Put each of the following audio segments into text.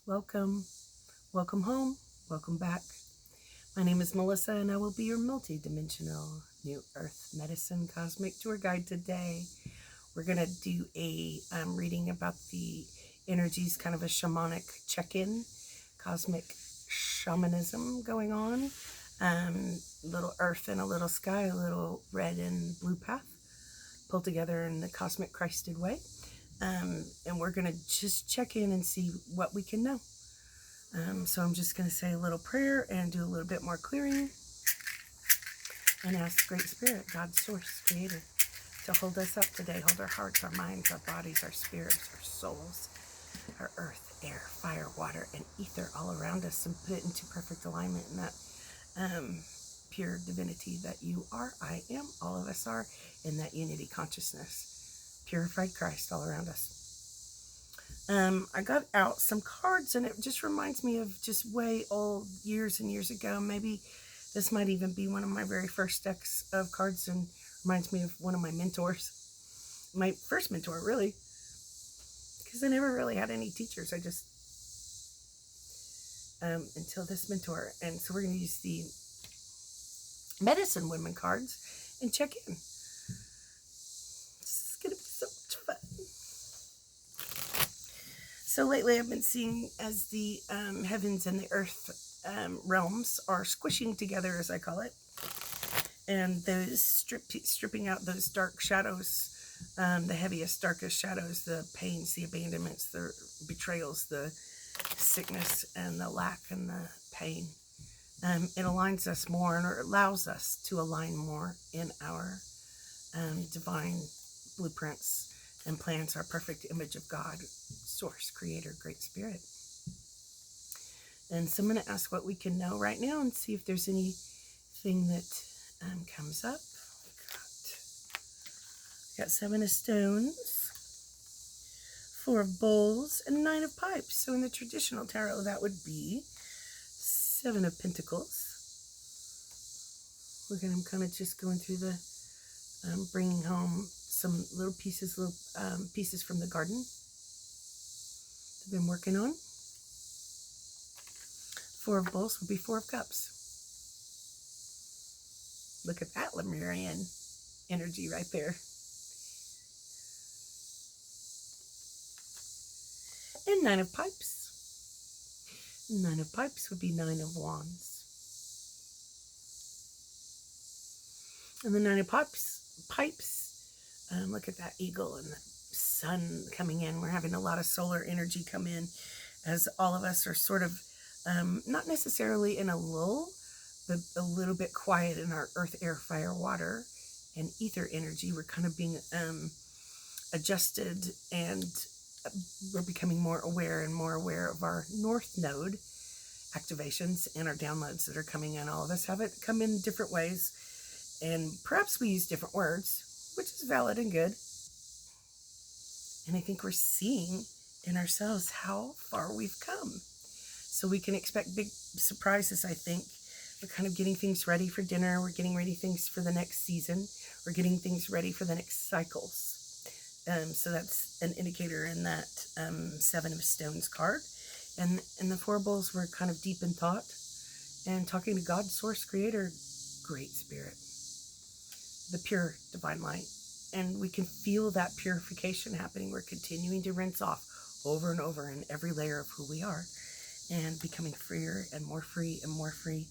Welcome, welcome home, welcome back. My name is Melissa, and I will be your multidimensional New Earth Medicine Cosmic Tour Guide today. We're going to do a reading about the energies, kind of a shamanic check-in, cosmic shamanism going on. Little earth and a little sky, a little red and blue path pulled together in the cosmic Christed way. And we're going to just check in and see what we can know. So I'm just going to say a little prayer and do a little bit more clearing and ask Great Spirit, God, Source, Creator, to hold us up today, hold our hearts, our minds, our bodies, our spirits, our souls, our earth, air, fire, water, and ether all around us, and put it into perfect alignment in that pure divinity that you are, I am, all of us are, in that unity consciousness. Purified Christ all around us. I got out some cards, and it just reminds me of just way old, years and years ago. Maybe this might even be one of my very first decks of cards, and reminds me of one of my mentors. My first mentor, really, because I never really had any teachers. I just, until this mentor. And so we're going to use the Medicine Women cards and check in. This is going to be so much fun. So lately I've been seeing as the heavens and the earth realms are squishing together, as I call it, and those stripping out those dark shadows, the heaviest, darkest shadows, the pains, the abandonments, the betrayals, the sickness and the lack and the pain. It aligns us more, and it allows us to align more in our divine blueprints and plans, our perfect image of God, Source, Creator, Great Spirit. And so I'm going to ask what we can know right now and see if there's anything that comes up. Got 7 of Stones, 4 of Bowls, and 9 of Pipes. So in the traditional tarot, that would be 7 of Pentacles. Look at him kind of just going through the, bringing home some little pieces from the garden they've been working on. 4 of Bowls would be 4 of Cups. Look at that Lemurian energy right there. And 9 of Pipes. 9 of Pipes would be 9 of Wands. And the 9 of Pipes, look at that eagle and the sun coming in. We're having a lot of solar energy come in as all of us are sort of not necessarily in a lull, but a little bit quiet in our earth, air, fire, water, and ether energy. We're kind of being adjusted, and we're becoming more aware of our North Node activations and our downloads that are coming in. All of us have it come in different ways, and perhaps we use different words, which is valid and good. And I think we're seeing in ourselves how far we've come. So we can expect big surprises, I think. We're kind of getting things ready for dinner. We're getting ready things for the next season. We're getting things ready for the next cycles. So that's an indicator in that 7 of Stones card. And the 4 Bowls were kind of deep in thought and talking to God, Source, Creator, Great Spirit, the pure divine light. And we can feel that purification happening. We're continuing to rinse off over and over in every layer of who we are, and becoming freer and more free and more free.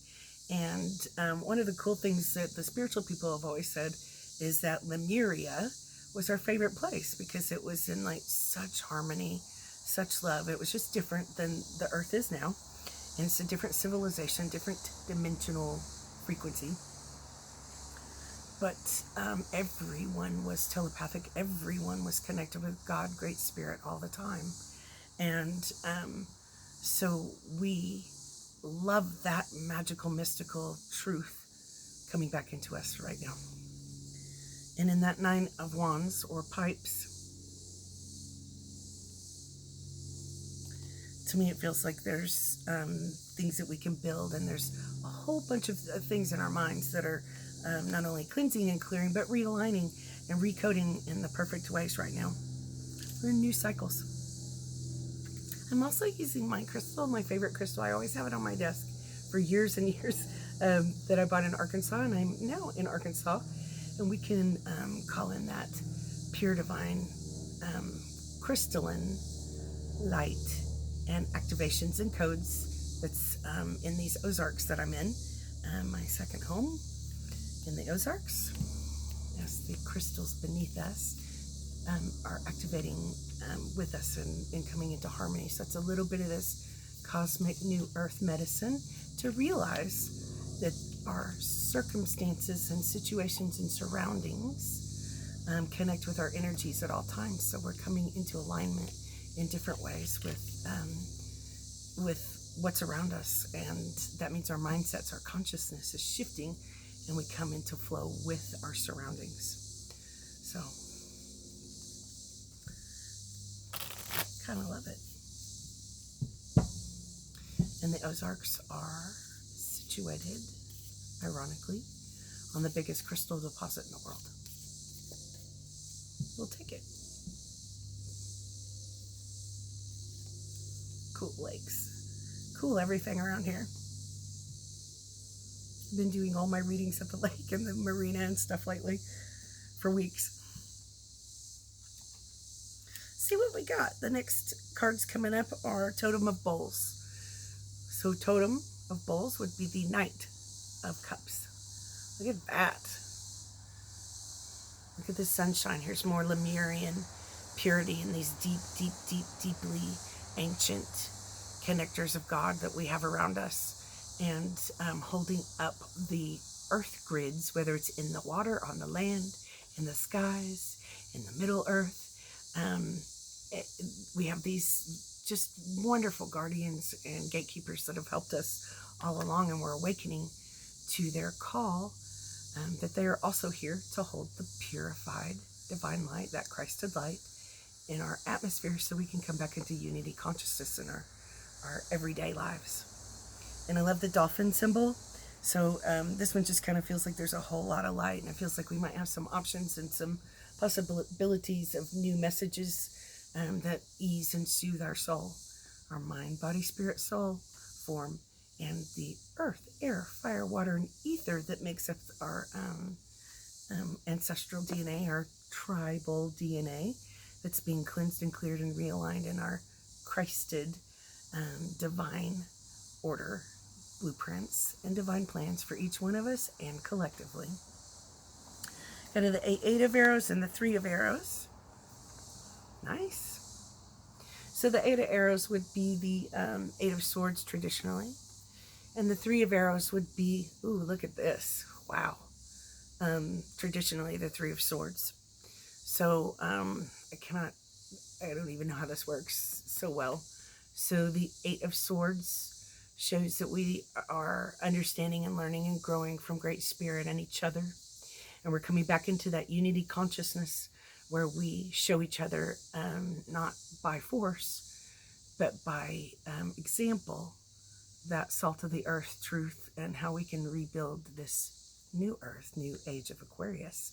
And one of the cool things that the spiritual people have always said is that Lemuria was our favorite place because it was in like such harmony, such love. It was just different than the earth is now. And it's a different civilization, different dimensional frequency. But everyone was telepathic. Everyone was connected with God, Great Spirit, all the time. And so we love that magical, mystical truth coming back into us right now. And in that 9 of Wands, or Pipes, to me it feels like there's things that we can build, and there's a whole bunch of things in our minds that are not only cleansing and clearing, but realigning and recoding in the perfect ways right now. We're in new cycles. I'm also using my crystal, my favorite crystal. I always have it on my desk for years and years, that I bought in Arkansas, and I'm now in Arkansas, and we can call in that pure divine crystalline light and activations and codes that's in these Ozarks that I'm in, my second home in the Ozarks. As the crystals beneath us are activating with us and coming into harmony. So it's a little bit of this cosmic new earth medicine to realize that our circumstances and situations and surroundings connect with our energies at all times. So we're coming into alignment in different ways with what's around us, and that means our mindsets, our consciousness is shifting, and we come into flow with our surroundings. So kind of love it. And the Ozarks are situated, ironically, on the biggest crystal deposit in the world. We'll take it. Cool lakes. Cool everything around here. I've been doing all my readings at the lake and the marina and stuff lately for weeks. See what we got. The next cards coming up are Totem of Bowls. So Totem of Bowls would be the Knight of Cups. Look at that. Look at the sunshine. Here's more Lemurian purity and these deeply ancient connectors of God that we have around us, and holding up the earth grids, whether it's in the water, on the land, in the skies, in the Middle Earth. We have these just wonderful guardians and gatekeepers that have helped us all along, and we're awakening to their call, that they are also here to hold the purified divine light, that Christed light, in our atmosphere, so we can come back into unity consciousness in our everyday lives. And I love the dolphin symbol. So this one just kind of feels like there's a whole lot of light, and it feels like we might have some options and some possibilities of new messages that ease and soothe our soul, our mind, body, spirit, soul form, and the earth, air, fire, water, and ether that makes up our ancestral DNA, our tribal DNA that's being cleansed and cleared and realigned in our Christed divine order, blueprints, and divine plans for each one of us and collectively. Got the Eight of Arrows and the Three of Arrows. Nice. So the Eight of Arrows would be the Eight of Swords traditionally. And the Three of Arrows would be, ooh, look at this. Wow. Traditionally, the Three of Swords. So I don't even know how this works so well. So the Eight of Swords shows that we are understanding and learning and growing from Great Spirit and each other. And we're coming back into that unity consciousness where we show each other, not by force, but by example, that salt of the earth truth, and how we can rebuild this new earth, new age of Aquarius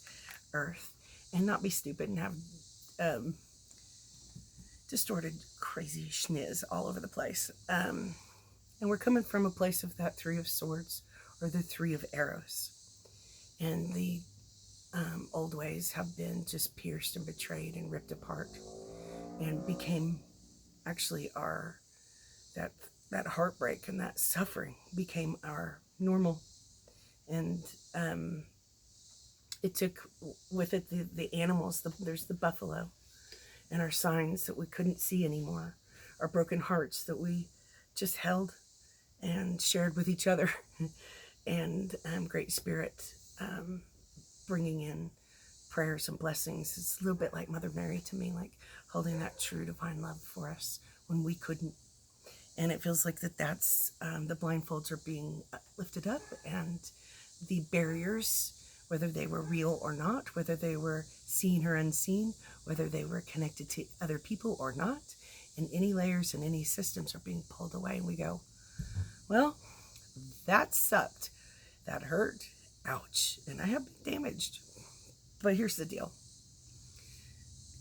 earth, and not be stupid and have distorted, crazy schniz all over the place. And we're coming from a place of that Three of Swords, or the Three of Arrows. And the old ways have been just pierced and betrayed and ripped apart, and became actually that heartbreak and that suffering became our normal. And it took with it the animals, there's the buffalo, and our signs that we couldn't see anymore, our broken hearts that we just held and shared with each other, and Great Spirit bringing in prayers and blessings. It's a little bit like Mother Mary to me, like holding that true divine love for us when we couldn't. And it feels like that's the blindfolds are being lifted up, and the barriers, whether they were real or not, whether they were seen or unseen, whether they were connected to other people or not, and any layers and any systems are being pulled away. And we go, well, that sucked. That hurt. Ouch. And I have been damaged. But here's the deal.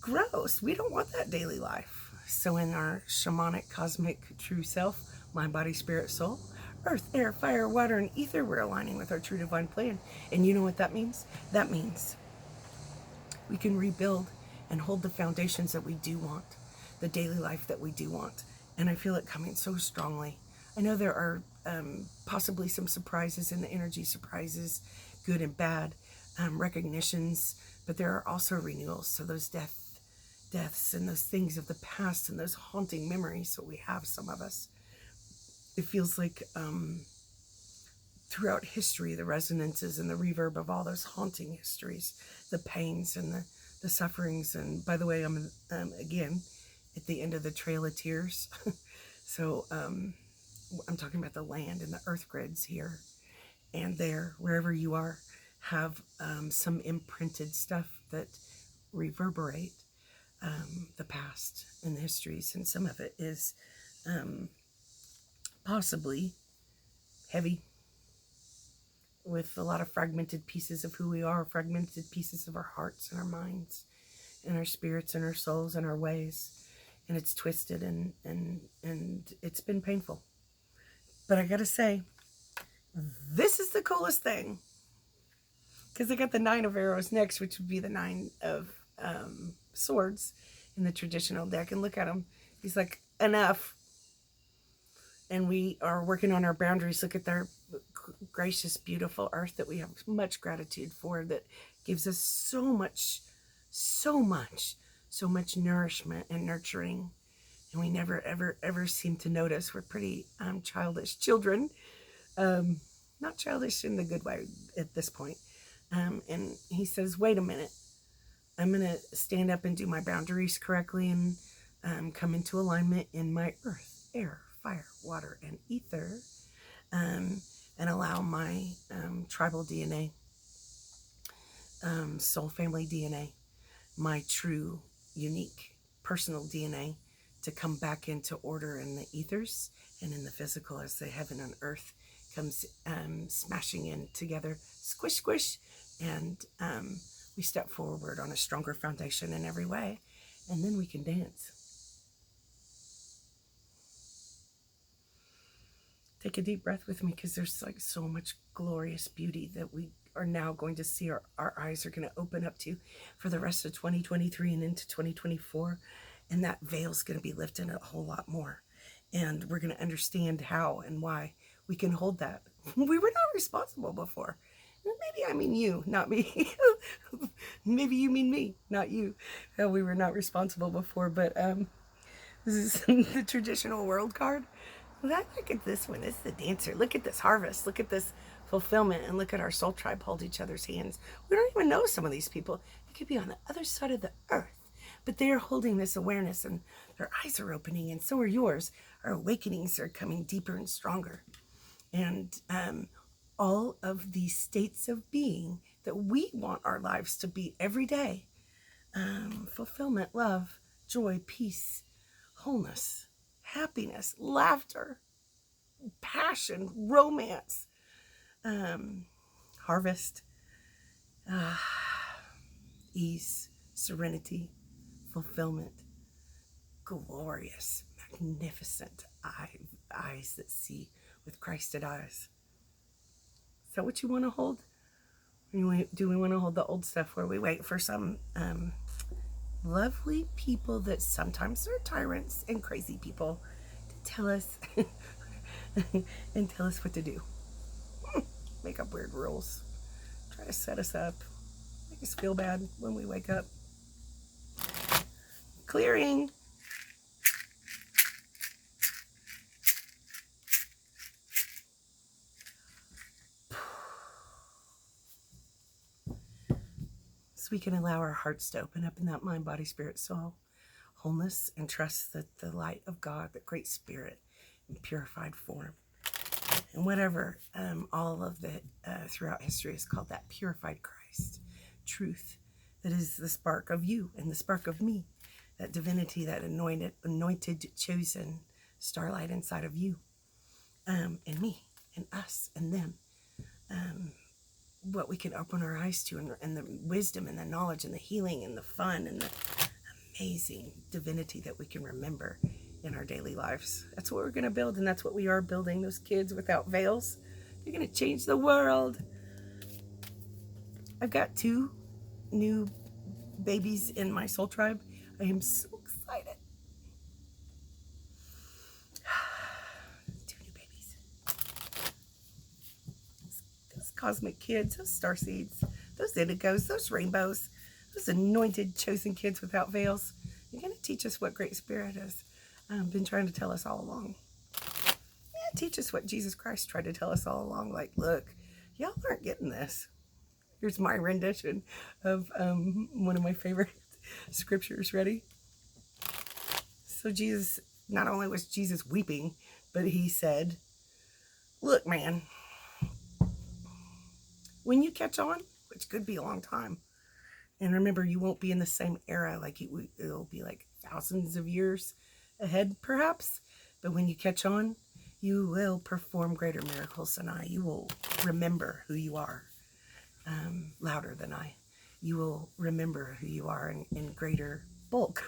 Gross. We don't want that daily life. So in our shamanic, cosmic, true self, mind, body, spirit, soul, earth, air, fire, water, and ether, we're aligning with our true divine plan. And you know what that means? That means we can rebuild and hold the foundations that we do want, the daily life that we do want. And I feel it coming so strongly. I know there are possibly some surprises in the energy, surprises, good and bad, recognitions, but there are also renewals. So those deaths and those things of the past and those haunting memories that we have, some of us, it feels like throughout history, the resonances and the reverb of all those haunting histories, the pains and the sufferings. And by the way, I'm again at the end of the Trail of Tears. So I'm talking about the land and the earth grids here and there, wherever you are, have some imprinted stuff that reverberate the past and the histories. And some of it is possibly heavy, with a lot of fragmented pieces of who we are, fragmented pieces of our hearts and our minds and our spirits and our souls and our ways. And it's twisted and it's been painful. But I gotta say, this is the coolest thing. Because I got the 9 of arrows next, which would be the 9 of swords in the traditional deck. And look at him. He's like, enough. And we are working on our boundaries. Look at their gracious, beautiful earth that we have much gratitude for, that gives us so much nourishment and nurturing. And we never, ever seem to notice. We're pretty childish children. Not childish in the good way at this point. And he says, wait a minute. I'm going to stand up and do my boundaries correctly and come into alignment in my earth, air, fire, water, and ether, and allow my tribal DNA, soul family DNA, my true, unique, personal DNA to come back into order in the ethers and in the physical as the heaven and earth comes smashing in together, squish, squish, and we step forward on a stronger foundation in every way, and then we can dance. Take a deep breath with me, because there's like so much glorious beauty that we are now going to see. Our eyes are going to open up to for the rest of 2023 and into 2024. And that veil's going to be lifted a whole lot more. And we're going to understand how and why we can hold that. We were not responsible before. Maybe I mean you, not me. Maybe you mean me, not you. We were not responsible before, but this is the traditional world card. Look at this one. It's the dancer. Look at this harvest. Look at this fulfillment. And look at our soul tribe hold each other's hands. We don't even know some of these people. They could be on the other side of the earth. But they are holding this awareness, and their eyes are opening, and so are yours. Our awakenings are coming deeper and stronger. And all of these states of being that we want our lives to be every day. Fulfillment, love, joy, peace, wholeness, happiness, laughter, passion, romance, harvest, ease, serenity, fulfillment, glorious, magnificent eyes that see with Christed eyes. Is that what you want to hold? Do we want to hold the old stuff where we wait for some lovely people that sometimes are tyrants and crazy people to tell us and tell us what to do? Make up weird rules. Try to set us up. Make us feel bad when we wake up. Clearing. So we can allow our hearts to open up in that mind, body, spirit, soul wholeness, and trust that the light of God, the great spirit in purified form, and whatever all of the throughout history is called, that purified Christ truth that is the spark of you and the spark of me, that divinity, that anointed, chosen starlight inside of you, and me and us and them. What we can open our eyes to, and the wisdom and the knowledge and the healing and the fun and the amazing divinity that we can remember in our daily lives. That's what we're going to build, and that's what we are building. Those kids without veils, they're going to change the world. I've got 2 new babies in my soul tribe. I am so excited. 2 new babies. Those cosmic kids, those star seeds, those indigos, those rainbows, those anointed, chosen kids without veils. They're going to teach us what Great Spirit has been trying to tell us all along. Yeah, teach us what Jesus Christ tried to tell us all along. Like, look, y'all aren't getting this. Here's my rendition of one of my favorite scriptures. Ready? So Jesus, not only was Jesus weeping, but he said, look, man, when you catch on, which could be a long time, and remember, you won't be in the same era, like it'll be like thousands of years ahead, perhaps, but when you catch on, you will perform greater miracles than I. You will remember who you are. Louder than I. You will remember who you are in greater bulk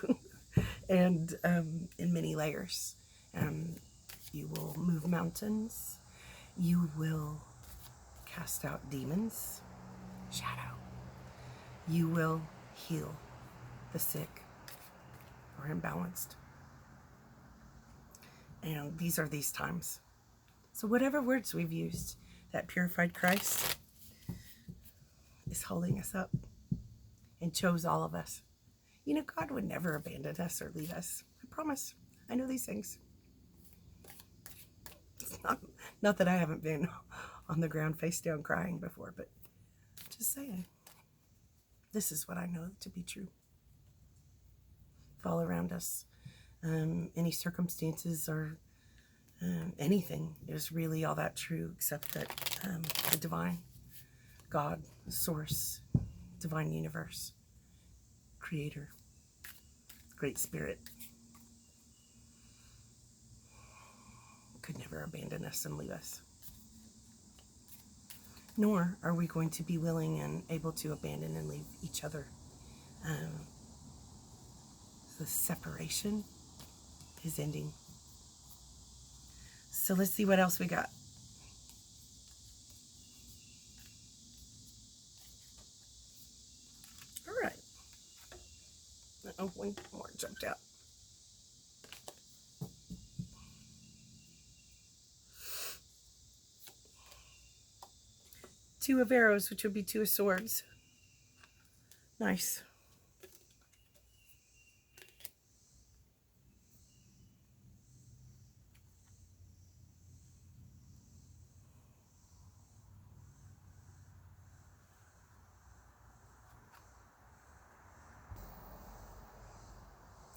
and in many layers. You will move mountains. You will cast out demons. Shadow. You will heal the sick or imbalanced. And these are these times. So whatever words we've used, that purified Christ is holding us up and chose all of us. You know, God would never abandon us or leave us. I promise. I know these things. It's not that I haven't been on the ground face down crying before, but just saying. This is what I know to be true. All around us, any circumstances or anything is really all that true, except that the divine God, source, divine universe, creator, great spirit could never abandon us and leave us. Nor are we going to be willing and able to abandon and leave each other. The separation is ending. So let's see what else we got. All right. Oh, one more jumped out. Two of arrows, which would be 2 of swords. Nice.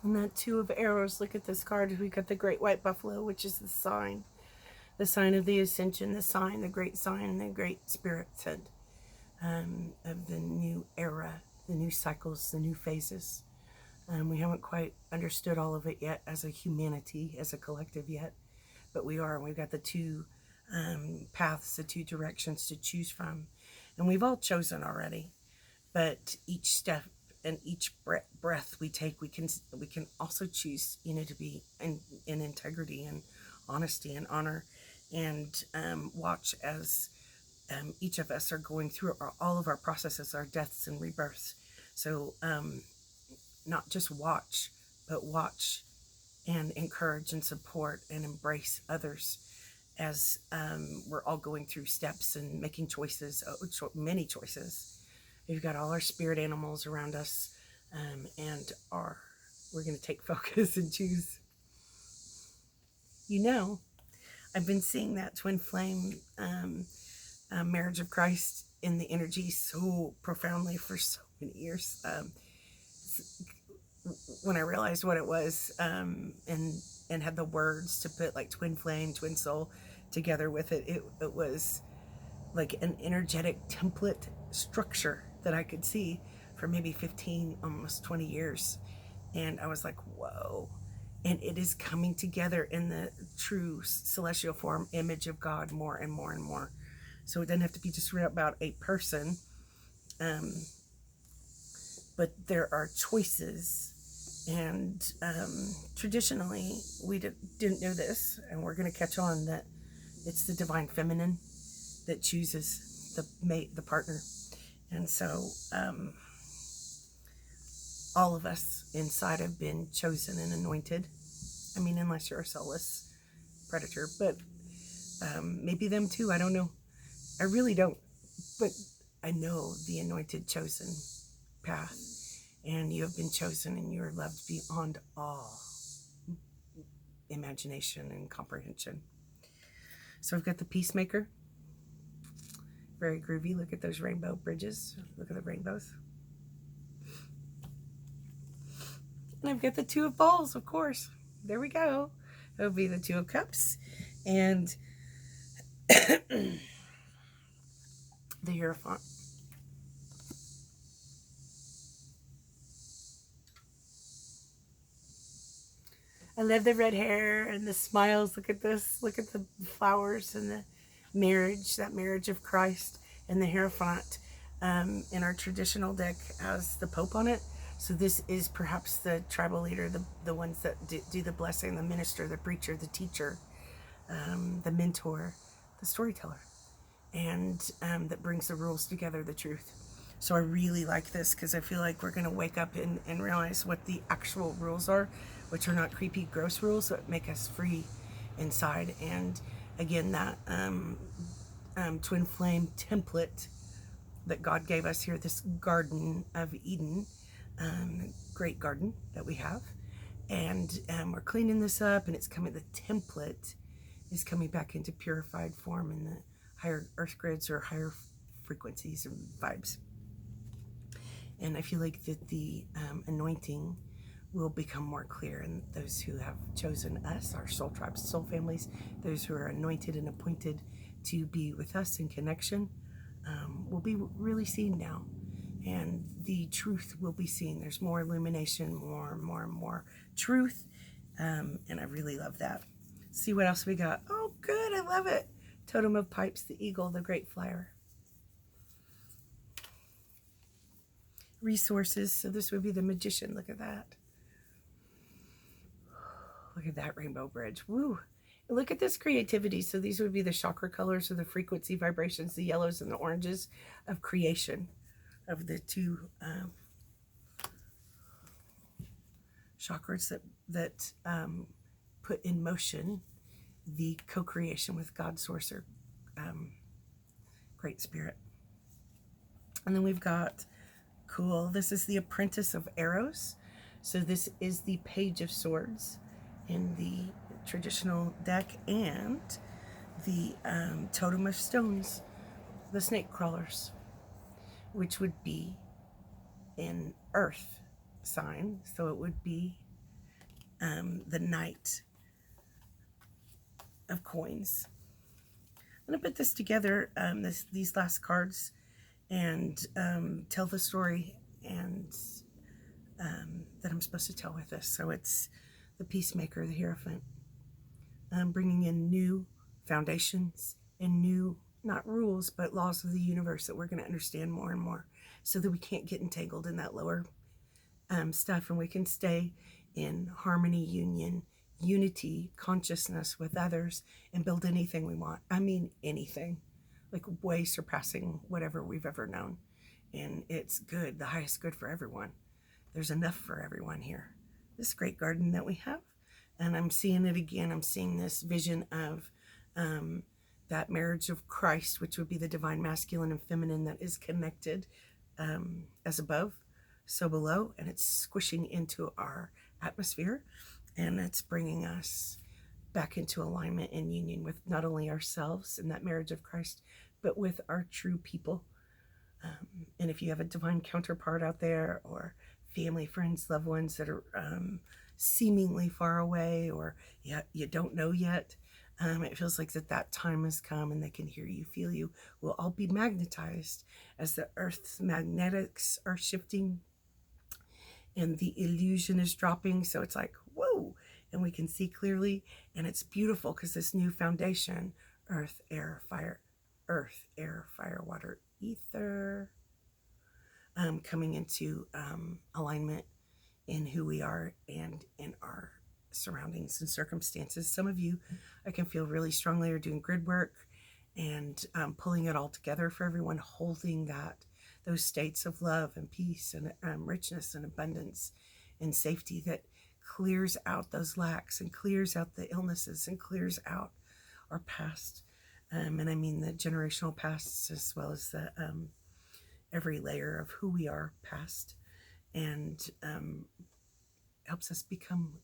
And that 2 of arrows, look at this card. We got the great white buffalo, which is the sign of the ascension, the great sign, the great spirit sent of the new era, the new cycles, the new phases. We haven't quite understood all of it yet as a humanity, as a collective yet, but we are. We've got the 2 paths, the 2 directions to choose from, and we've all chosen already. But each step and each breath we take, we can also choose, to be in integrity and honesty and honor, and watch as each of us are going through all of our processes, our deaths and rebirths. So not just watch, but watch and encourage and support and embrace others as we're all going through steps and making choices, many choices. We've got all our spirit animals around us, and we're going to take focus and choose. I've been seeing that twin flame marriage of Christ in the energy so profoundly for so many years. When I realized what it was, and had the words to put like twin flame, twin soul together with it, it was like an energetic template structure that I could see for maybe 15, almost 20 years. And I was like, whoa. And it is coming together in the true celestial form image of God more and more and more. So it doesn't have to be just about a person. But there are choices And traditionally, we didn't know this, and we're going to catch on that it's the divine feminine that chooses the mate, the partner. And so all of us inside have been chosen and anointed. I mean, unless you're a soulless predator, but maybe them too. I don't know. I really don't. But I know the anointed, chosen path. And you have been chosen, and you are loved beyond all imagination and comprehension. So I've got the peacemaker. Very groovy. Look at those rainbow bridges. Look at the rainbows. And I've got the two of balls, of course. There we go. It would be the two of cups. And the Hierophant. I love the red hair and the smiles. Look at this. Look at the flowers and the marriage, that marriage of Christ. And the Hierophant in our traditional deck has the Pope on it. So this is perhaps the tribal leader, the ones that do the blessing, the minister, the preacher, the teacher, the mentor, the storyteller, and that brings the rules together, the truth. So I really like this because I feel like we're going to wake up and realize what the actual rules are, which are not creepy, gross rules that make us free inside. And again, that twin flame template that God gave us here, this Garden of Eden, great garden that we have. And we're cleaning this up, and it's coming, the template is coming back into purified form in the higher earth grids or higher frequencies and vibes. And I feel like that the anointing will become more clear, and those who have chosen us, our soul tribes, soul families, those who are anointed and appointed to be with us in connection, will be really seen now. And the truth will be seen. There's more illumination, more truth. And I really love that. See what else we got. Oh, good. I love it. Totem of Pipes, the eagle, the great flyer. Resources. So this would be the magician. Look at that. Look at that rainbow bridge. Woo. Look at this creativity. So these would be the chakra colors or the frequency vibrations, the yellows and the oranges of creation, of the two chakras that put in motion the co-creation with God, Source, or Great Spirit. And then we've got, cool, this is the Apprentice of Arrows. So this is the Page of Swords in the traditional deck, and the Totem of Stones, the Snake Crawlers, which would be an earth sign. So it would be the Knight of Coins. I'm going to put this together, these last cards, and tell the story and that I'm supposed to tell with this. So it's the Peacemaker, the Hierophant, bringing in new foundations and new, not rules, but laws of the universe that we're going to understand more and more, so that we can't get entangled in that lower stuff, and we can stay in harmony, union, unity, consciousness with others, and build anything we want. I mean, anything, like way surpassing whatever we've ever known. And it's good, the highest good for everyone. There's enough for everyone here. This great garden that we have. And I'm seeing it again. I'm seeing this vision of that marriage of Christ, which would be the divine masculine and feminine that is connected as above, so below. And it's squishing into our atmosphere. And it's bringing us back into alignment and union with not only ourselves in that marriage of Christ, but with our true people. And if you have a divine counterpart out there, or family, friends, loved ones that are seemingly far away, or you don't know yet, it feels like that time has come, and they can hear you, feel you. We'll all be magnetized as the Earth's magnetics are shifting and the illusion is dropping. So it's like, whoa, and we can see clearly, and it's beautiful because this new foundation, earth, air, fire, water, ether, coming into alignment in who we are and in our surroundings and circumstances. Some of you, I can feel really strongly, are doing grid work and pulling it all together for everyone, holding those states of love and peace and richness and abundance and safety that clears out those lacks and clears out the illnesses and clears out our past. And I mean the generational pasts as well as the every layer of who we are past, and helps us become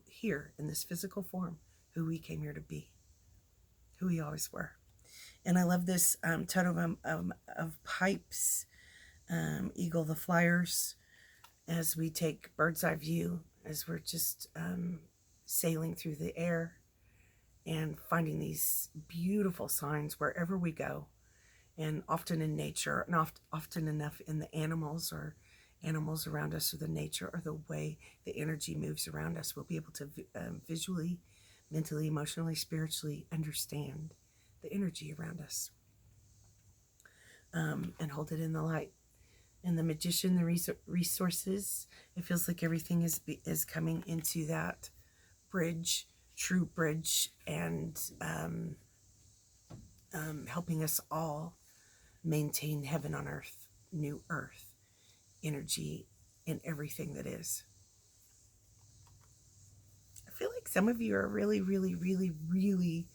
here in this physical form who we came here to be, who we always were. And I love this totem of pipes, eagle the flyers, as we take bird's eye view, as we're just sailing through the air and finding these beautiful signs wherever we go, and often in nature, and often enough in the animals around us, or the nature, or the way the energy moves around us. We'll be able to visually, mentally, emotionally, spiritually understand the energy around us, and hold it in the light. And the magician, the resources, it feels like everything is coming into that bridge, true bridge, and helping us all maintain heaven on earth, new earth, energy in everything that is. I feel like some of you are really, really, really, really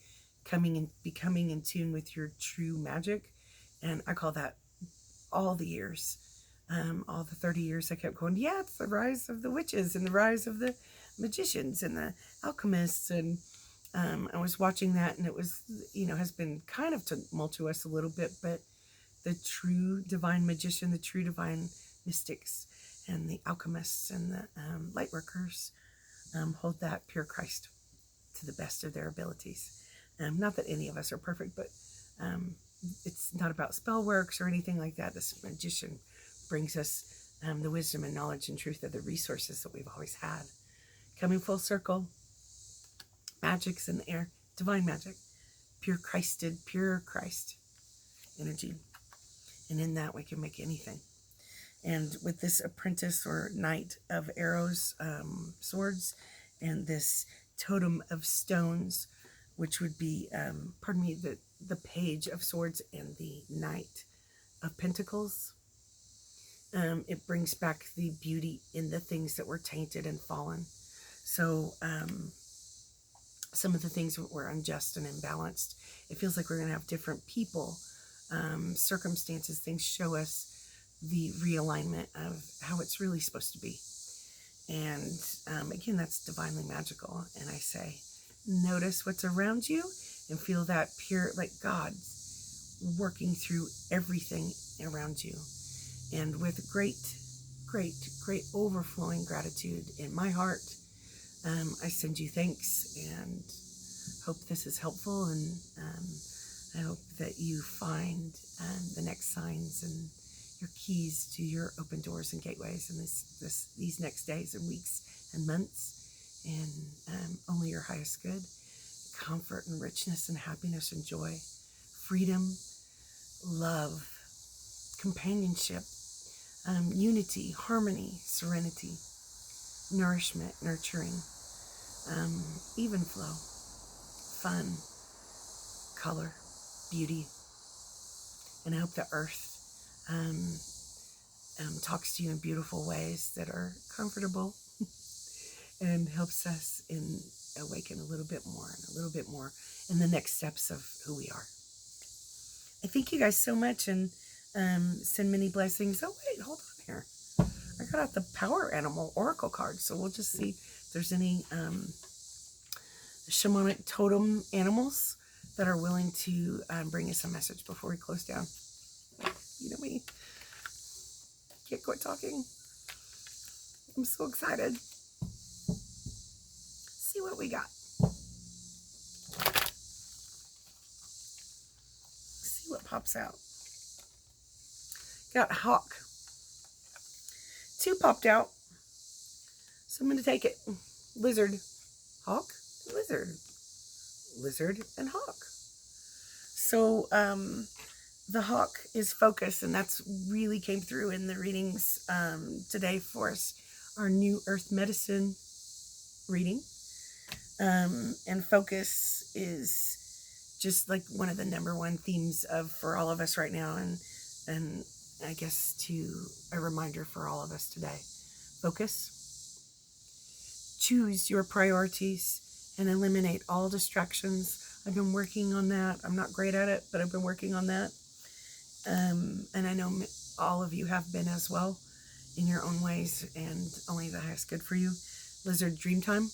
becoming in tune with your true magic. And I call that all the years, all the 30 years I kept going, yeah, it's the rise of the witches and the rise of the magicians and the alchemists. And I was watching that, and it was, has been kind of tumultuous a little bit, but the true divine magician, the true divine mystics, and the alchemists and the light workers hold that pure Christ to the best of their abilities. Not that any of us are perfect, but it's not about spell works or anything like that. This magician brings us the wisdom and knowledge and truth of the resources that we've always had. Coming full circle, magic's in the air, divine magic, pure Christ energy. And in that we can make anything. And with this apprentice or knight of arrows, swords, and this totem of stones, which would be, the page of swords and the knight of pentacles, it brings back the beauty in the things that were tainted and fallen. So some of the things that were unjust and imbalanced, it feels like we're going to have different people, circumstances, things show us the realignment of how it's really supposed to be. And again, that's divinely magical. And I say, notice what's around you and feel that pure, like God working through everything around you. And with great, great, great overflowing gratitude in my heart, I send you thanks and hope this is helpful. And I hope that you find the next signs and your keys to your open doors and gateways in these next days and weeks and months, and only your highest good, comfort and richness and happiness and joy, freedom, love, companionship, unity, harmony, serenity, nourishment, nurturing, even flow, fun, color, beauty. And I hope the earth talks to you in beautiful ways that are comfortable and helps us awaken a little bit more in the next steps of who we are. I thank you guys so much, and send many blessings. Oh wait, hold on here. I got out the Power Animal Oracle card, so we'll just see if there's any shamanic totem animals that are willing to bring us a message before we close down. You know me. Can't quit talking. I'm so excited. See what we got. See what pops out. Got hawk. 2 popped out. So I'm going to take it. Lizard. Hawk. Lizard. Lizard and hawk. So, the hawk is focus, and that's really came through in the readings today for us our new earth medicine reading. And focus is just like one of the number one themes for all of us right now, and I guess a reminder for all of us today. Focus. Choose your priorities and eliminate all distractions. I've been working on that. I'm not great at it, but I've been working on that. And I know all of you have been as well in your own ways, and only the highest good for you. Lizard dream time.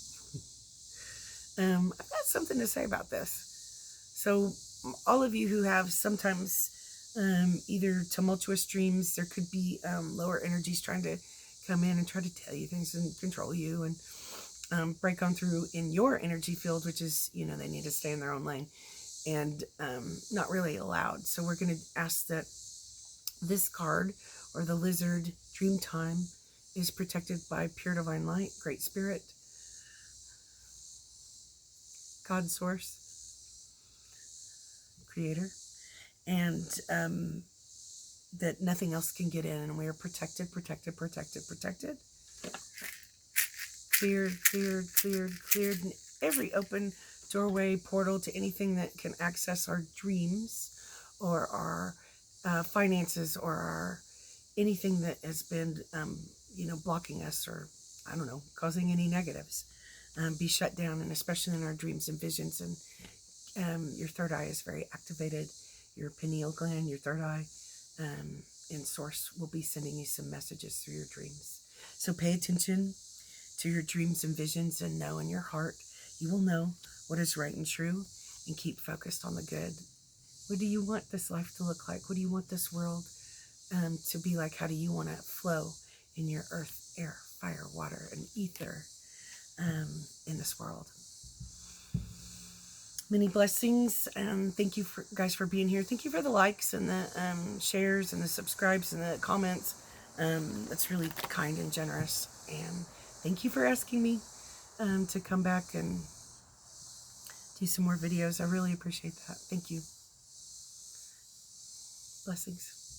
I've got something to say about this. So all of you who have sometimes either tumultuous dreams, there could be lower energies trying to come in and try to tell you things and control you and break on through in your energy field, which is, they need to stay in their own lane and not really allowed. So we're going to ask that this card, or the lizard dream time, is protected by pure divine light, great spirit, God source, creator, and that nothing else can get in, and we are protected. Cleared, and every open doorway, portal to anything that can access our dreams or our finances or our anything that has been, blocking us or, I don't know, causing any negatives, be shut down, and especially in our dreams and visions. And your third eye is very activated, your pineal gland, your third eye, and source will be sending you some messages through your dreams. So pay attention to your dreams and visions, and know in your heart you will know what is right and true, and keep focused on the good. What do you want this life to look like? What do you want this world to be like? How do you want to flow in your earth, air, fire, water, and ether in this world? Many blessings, and thank you guys for being here. Thank you for the likes and the shares and the subscribes and the comments. That's really kind and generous, and thank you for asking me to come back and do some more videos. I really appreciate that. Thank you. Blessings.